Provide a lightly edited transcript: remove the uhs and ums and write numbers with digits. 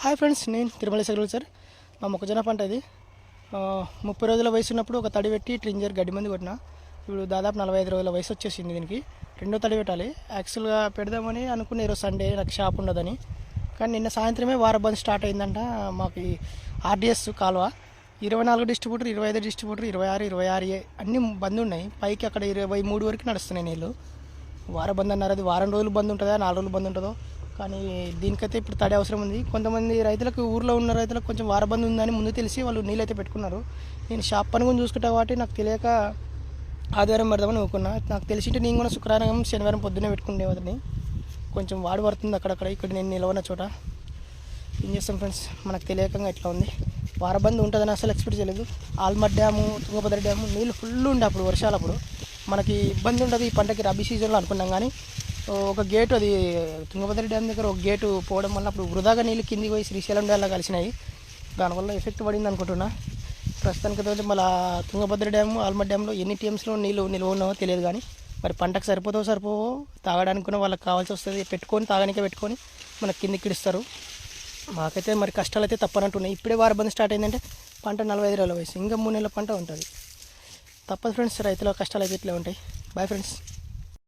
Hi friends, నేను Tirumala sir. మా మొక్కజొన్న పంట ఇది 30 రోజుల వయసు ఉన్నప్పుడు ఒక తడి పెట్టి ట్రింజర్ గడ్డి మంది కొట్టిన. ఇప్పుడు దాదాపు 45 రోజుల వయసు వచ్చేసింది. దీనికి రెండో తడి పెట్టాలి. యాక్చువల్గా పెడదామని అనుకున్న ఈరోజు సండే నాకు షాప్ ఉండదని, కానీ నిన్న సాయంత్రమే వారబంద్ స్టార్ట్ అయిందంట. మాకు ఆర్డిఎస్ కాలువ 24 డిస్ట్రిబ్యూటర్, 25 డిస్ట్రిబ్యూటర్, 26, 26 అన్నీ బంద్ ఉన్నాయి. పైకి అక్కడ 23 వరకు నడుస్తున్నాయి నీళ్ళు. వారబంద్ అన్నారు. అది వారం రోజులు బంద్ ఉంటుందా, 4 రోజులు బంద్ ఉంటుందో, కానీ దీనికైతే ఇప్పుడు తడి అవసరం ఉంది. కొంతమంది రైతులకు, ఊర్లో ఉన్న రైతులకు కొంచెం వారబంద్ ఉందని ముందు తెలిసి వాళ్ళు నీళ్ళు అయితే పెట్టుకున్నారు. నేను షాప్ పని కూడా చూసుకుంటా కాబట్టి నాకు తెలియక ఆదివారం పెడదామని అనుకున్నా. నాకు తెలిసింటే నేను కూడా శుక్రవారం, శనివారం పొద్దున్నే పెట్టుకునేవాడిని. కొంచెం వాడి పడుతుంది అక్కడక్కడ. ఇక్కడ నేను నిలవన్న చోట ఏం చేస్తాం ఫ్రెండ్స్, మనకు తెలియకంగా ఇట్లా ఉంది. వారబంద్ ఉంటుందని అసలు ఎక్స్పెక్ట్ చేయలేదు. ఆల్మర్ డ్యాము, తుంగభద్ర డ్యాము నీళ్ళు ఫుల్ ఉండే అప్పుడు వర్షాలప్పుడు మనకి ఇబ్బంది ఉండదు ఈ పంటకి రబీ సీజన్లో అనుకున్నాం. కానీ ఒక గేటు, అది తుంగభద్ర డ్యామ్ దగ్గర ఒక గేటు పోవడం వల్ల అప్పుడు వృధాగా నీళ్ళు కిందికి పోయి శ్రీశైలం డ్యామ్లో కలిసినాయి. దానివల్ల ఎఫెక్ట్ పడింది అనుకుంటున్నా. ప్రస్తుతానికి మళ్ళీ తుంగభద్ర డ్యాము, ఆల్మర్ డ్యామ్లో ఎన్ని టీఎంస్లో నీళ్ళు నిల్వ ఉన్నావో తెలియదు. కానీ మరి పంటకు సరిపోవో తాగడానికి కూడా వాళ్ళకి కావాల్సి వస్తుంది. పెట్టుకొని తాగడానికే పెట్టుకొని మనకి కిందికి ఇడుస్తారు. మాకైతే మరి కష్టాలు అయితే తప్పనట్టున్నాయి. ఇప్పుడే వారబంద్ స్టార్ట్ అయిందంటే పంట 45 రోజుల వయసు, ఇంకా 3 నెలల పంట ఉంటుంది. తప్పదు ఫ్రెండ్స్, రైతుల కష్టాలు అయితే ఇట్లా ఉంటాయి. Bye friends.